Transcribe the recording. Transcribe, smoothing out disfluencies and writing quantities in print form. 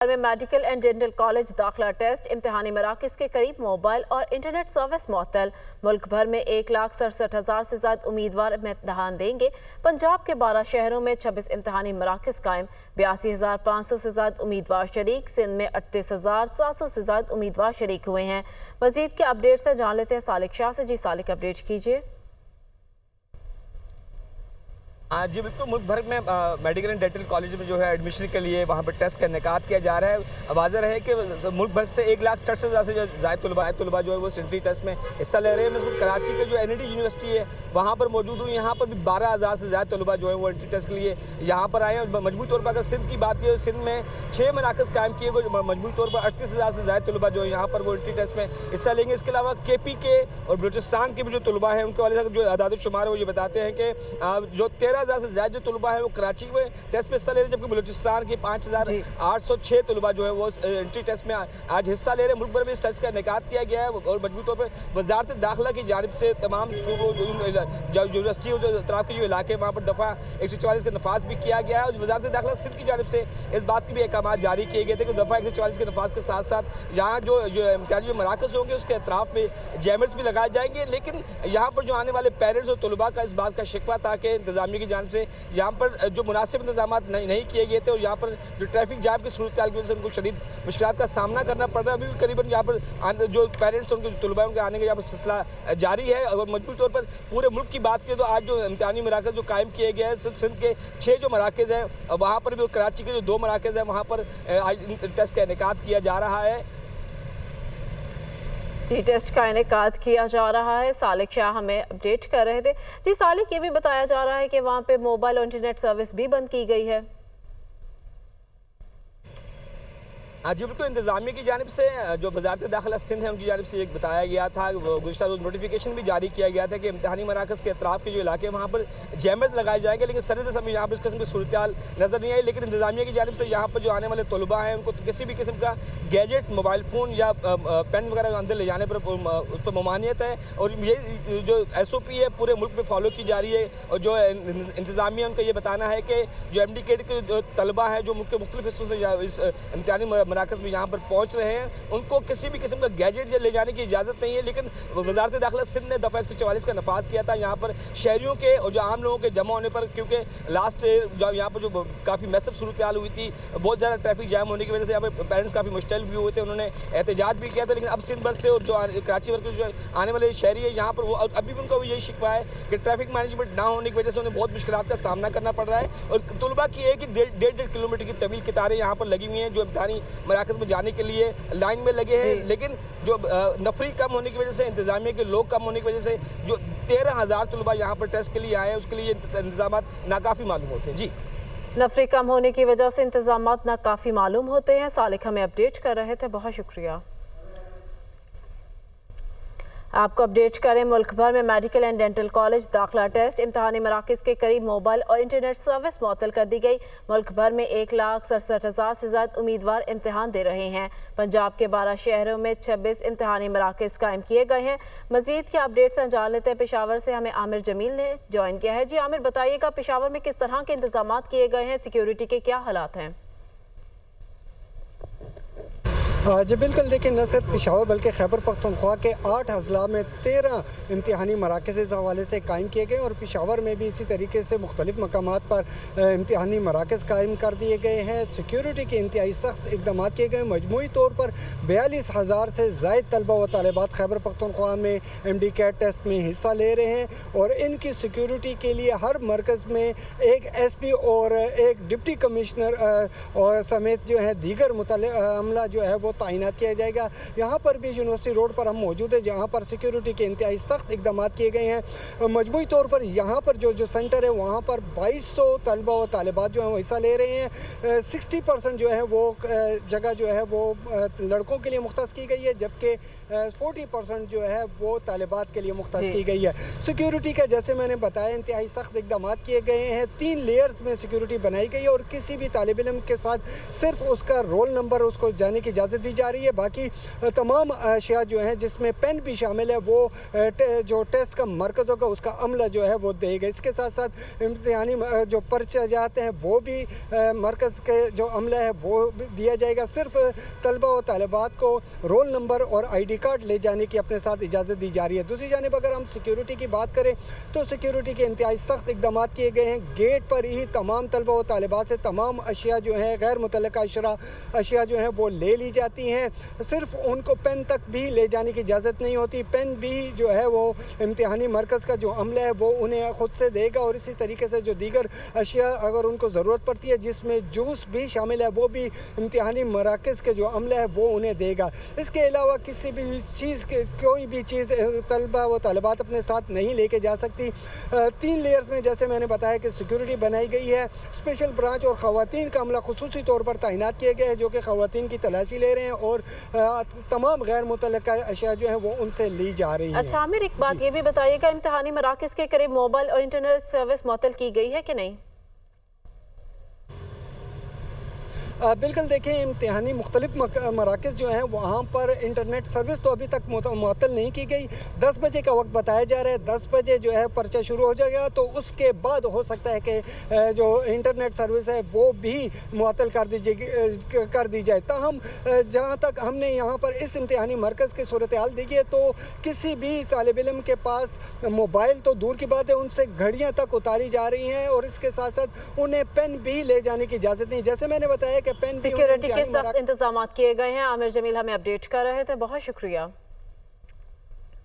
में medical and dental college दाखिला test इम्तिहानी मराकज़ के करीब मोबाइल और इंटरनेट सर्विस मुअत्तल। मुल्क भर में 1,67,000 से ज्यादा उम्मीदवार इम्तिहान देंगे। पंजाब के 12 शहरों में 26 इम्तिहानी मराकज़ कायम, 82,500 से ज्यादा उम्मीदवार शरीक। सिंध में 38,700 से ज्यादा उम्मीदवार शरीक हुए हैं। मजीद के अपडेट से जान लेते हैं सालिक शाह से। जी सालिक, अपडेट कीजिए। जी बिल्कुल, मुल्क भर में मेडिकल एंड डेंटल कॉलेज में जो है एडमिशन के लिए वहाँ पर टेस्ट का इनेकाद किया जा रहा है। वाज़ेह रहे कि मुल्क भर से 1,67,000 से ज़ायद तलबा जो है वो सेंट्री टेस्ट में हिस्सा ले रहे हैं। मैं कराची के जो NIT यूनिवर्सिटी है वहाँ पर मौजूद हूँ। यहाँ पर भी 12,000 से ज़्यादा तलबा जो है वो एंट्री टेस्ट के लिए यहाँ पर आए हैं। मजबूरी तौर पर अगर सिंध की बात की तो सिंध में 6 मराकज़ कायम किए गए। मजबूरी तौर पर 38,000 से ज़्यादा तलबा जो है यहाँ पर वो एंट्री टेस्ट में हिस्सा लेंगे। इसके अलावा KP के और बलूचिस्तान के भी जो तलबा हैं उनके वाले जो आदाद-ओ-शुमार है वो ये बताते हैं कि जो 13,000 से ज़्यादा जो तलबा है वो कराची में टेस्ट में हिस्सा ले रहे हैं, जबकि बलूचिस्तान के 5,806 तलबा जो है वो एंट्री टेस्ट में आज हिस्सा ले रहे हैं। मुल्क भर में इस टेस्ट का इनेकाद किया गया है और मजबूत तौर पर वजारत दाखिला की जानिब से तमाम यूनिवर्सिटी तरफ के जो इलाके वहाँ पर दफ़ा 144 का नफाज भी किया गया है। और वजारत दाखिला सिंध की जानिब से इस बात के भी अहकाम जारी किए गए थे कि दफ़ा 144 के नफाज के साथ साथ यहाँ जो इम्तिहानी जो मराकज़ होंगे उसके अतराफ़ में जैमर्स भी लगाए जाएंगे। लेकिन यहाँ पर जो आने वाले पेरेंट्स और तलबा का इस बात का शिकवा था कि इंतजामिया की जानिब से यहाँ पर जो मुनासिब इंतजाम नहीं किए गए थे और यहाँ पर जो ट्रैफिक जाम की सूरत की वजह से उनको शदीद मुश्किलात का सामना करना पड़ रहा है। अभी भी करीबन यहाँ पर जो पेरेंट्स उनके तलबा उनके आने का यहाँ पर सिलसिला जारी है। और मजबूत तौर पर पूरे मुल्क की बात करें तो आज जो इम्तिहानी मराकज़ जो कायम किए गए हैं, सिंध के 6 जो मराकज़ हैं वहाँ पर भी, कराची के जो 2 मराकज़ हैं वहाँ पर आज टेस्ट का इनेकाद किया जा रहा है। जी, टेस्ट का इनेकाद किया जा रहा है। सालिक शाह हमें अपडेट कर रहे थे। जी सालिक, ये भी बताया जा रहा है कि वहाँ पे मोबाइल और इंटरनेट सर्विस भी बंद की गई है। जी बिल्कुल, इंतजामिया की जानिब से जो वजारत दाखिला सिंध है उनकी जानिब से एक बताया गया था, गुज़श्ता रोज़ नोटिफिकेशन भी जारी किया गया था कि इम्तिहानी मराकज़ के अतराफ़ के जो इलाके हैं वहाँ पर जैमर्स लगाए जाएंगे। लेकिन सरद समय यहाँ पर इस किस्म की सूरत हाल नज़र नहीं आई। लेकिन इंतजामिया की जानिब से यहाँ पर जो आने वाले तलबा हैं उनको किसी भी किस्म का गैजेट, मोबाइल फ़ोन या पेन वगैरह अंदर ले जाने पर उस पर ममानियत है। और ये जो SOP है पूरे मुल्क में फॉलो की जा रही है। और जो इंतजामिया उनका ये बताना है कि जो MDK के जो तलबा हैं जो मुल्क के मुख्तलिफ हिस्सों से इस इम्तिहानी मराकज़ में यहाँ पर पहुँच रहे हैं उनको किसी भी किस्म का गैजेट ले जाने की इजाज़त नहीं है। लेकिन वजारत दाखिला सिंध ने दफ़ा 144 का नफाज किया था यहाँ पर शहरियों के और जो आम लोगों के जमा होने पर, क्योंकि लास्ट जो यहाँ पर जो काफ़ी मैसिव सूरत हाल हुई थी, बहुत ज़्यादा ट्रैफिक जाम होने की वजह से यहाँ पर पेरेंट्स काफ़ी मुश्किल भी हुए थे, उन्होंने एहतजाज भी किया था। लेकिन अब सिंध भर से और जो कराची भर के जो आने वाले शहरी है यहाँ पर वो अभी भी उनका यही शिकवा है कि ट्रैफिक मैनेजमेंट ना होने की वजह से उन्हें बहुत मुश्किलात का सामना करना पड़ रहा है। और तलबा की एक ही 1.5 किलोमीटर की तवील कतारें यहाँ पर लगी हुई हैं जो इम्तिहानी मराकज़ में जाने के लिए लाइन में लगे हैं। लेकिन जो नफरी कम होने की वजह से, इंतजामिया के लोग कम होने की वजह से जो 13,000 तलबा यहाँ पर टेस्ट के लिए आए हैं उसके लिए इंतजाम नाकाफ़ी मालूम होते हैं। जी, नफरी कम होने की वजह से इंतजाम नाकाफ़ी मालूम होते हैं। सालिक हमें अपडेट कर रहे थे, बहुत शुक्रिया। आपको अपडेट करें, मुल्क भर में मेडिकल एंड डेंटल कॉलेज दाखिला टेस्ट इम्तिहानी मराकज़ के करीब मोबाइल और इंटरनेट सर्विस मुअत्तल कर दी गई। मुल्क भर में 1,67,000 से ज़्यादा उम्मीदवार इम्तिहान दे रहे हैं। पंजाब के 12 शहरों में 26 इम्तिहानी मराकज़ कायम किए गए हैं। मजीद के अपडेट से जान लेते हैं। पेशावर से हमें आमिर जमील ने ज्वाइन किया है। जी आमिर, बताइएगा पेशावर में किस तरह के इंतजाम किए गए हैं, सिक्योरिटी के क्या हालात हैं? जी बिल्कुल, देखिए न सिर्फ पेशावर बल्कि खैबर पख्तूनख्वा के 8 अजला में 13 इम्तिहानी मराकज़ इस हवाले से कायम किए गए और पेशावर में भी इसी तरीके से मुख्तलिफ मकामात पर इम्तिहानी मराकज़ कायम कर दिए गए हैं। सिक्योरिटी के इंतहाई सख्त इकदाम किए गए। मजमूई तौर पर 42,000 से ज़ायद तलबा व तालिबात खैबर पख्तूनख्वा में MDK टेस्ट में हिस्सा ले रहे हैं और इनकी सिक्योरिटी के लिए हर मरकज़ में एक SP और एक डिप्टी कमिश्नर और समेत जो है दीगर अमला जो है वो तैनात किया जाएगा। यहाँ पर भी यूनिवर्सिटी रोड पर हम मौजूद है जहाँ पर सिक्योरिटी के इंतहाई सख्त इकदाम किए गए हैं। मजमूई तौर पर यहाँ पर जो सेंटर है वहाँ पर 2200 तलबा व तालिबात जो हैं वो हिस्सा ले रहे हैं। 60% जो है वो जगह जो है वो लड़कों के लिए मुख्तस की गई है, जबकि 40% जो है वो तालिबात के लिए मुख्तस की गई है। सिक्योरिटी का जैसे मैंने बताया इंतहाई सख्त इकदाम किए गए हैं। 3 लेयर्स में सिक्योरिटी बनाई गई है और किसी भी तालिब इल्म के साथ सिर्फ उसका रोल नंबर उसको जाने की इजाज़त इजाज़त दी जा रही है। बाकी तमाम अशिया जो हैं जिसमें पेन भी शामिल है वो जो टेस्ट का मरकज़ होगा उसका अमला जो है वो देगा। इसके साथ साथ इम्तिहानी जो पर्चे जाते हैं वो भी मरकज़ के जो अमला है वो दिया जाएगा। सिर्फ तलबा व तालिबात को रोल नंबर और ID कार्ड ले जाने की अपने साथ इजाज़त दी जा रही है। दूसरी जानिब अगर हम सिक्योरिटी की बात करें तो सिक्योरिटी के इंतहाई सख्त इक़दाम किए गए हैं। गेट पर ही तमाम तलबा व तालिबात से तमाम अशिया जो हैं गैर मुतल्लका अशिया जो हैं वो ले ली जाती हैं। सिर्फ उनको पेन तक भी ले जाने की इजाज़त नहीं होती। पेन भी जो है वो इम्तिहानी मरकज़ का जो अमला है वो उन्हें ख़ुद से देगा और इसी तरीके से जो दीगर अशिया अगर उनको ज़रूरत पड़ती है जिसमें जूस भी शामिल है वो भी इम्तिहानी मराकज़ के जो अमला है वो उन्हें देगा। इसके अलावा किसी भी चीज़ के कोई भी चीज़ तलबा व तालिबात अपने साथ नहीं लेके जा सकती। 3 लेयर्स में जैसे मैंने बताया कि सिक्योरिटी बनाई गई है। स्पेशल ब्रांच और ख़वातीन का अमला खुसूसी तौर पर तैनात किए गए हैं जो कि ख़वातीन की तलाशी ले रहे हैं और तमाम गैर मुतल्लका अशिया जो हैं वो उनसे ली जा रही है। अच्छा आमिर, एक बात ये भी बताइएगा, इम्तिहानी मराकज़ के करीब मोबाइल और इंटरनेट सर्विस मुअत्तल की गई है कि नहीं? बिल्कुल देखें, इम्तिहानी मुख्तलिफ मराकज़ जो हैं वहाँ पर इंटरनेट सर्विस तो अभी तक मुअत्तल नहीं की गई। 10 बजे का वक्त बताया जा रहा है। 10 बजे जो है पर्चा शुरू हो जाएगा तो उसके बाद हो सकता है कि जो इंटरनेट सर्विस है वो भी मुअत्तल कर दी जाए। ताहम जहाँ तक हमने यहाँ पर इस इम्तिहानी मरकज़ की सूरत हाल देखी है तो किसी भी तालिब इल्म के पास मोबाइल तो दूर की बात है, उनसे घड़ियाँ तक उतारी जा रही हैं और इसके साथ साथ उन्हें पेन भी ले जाने की इजाज़त नहीं। जैसे मैंने बताया कि सिक्योरिटी के सख्त इंतजाम किए गए हैं। आमिर जमील हमें अपडेट कर रहे थे, बहुत शुक्रिया।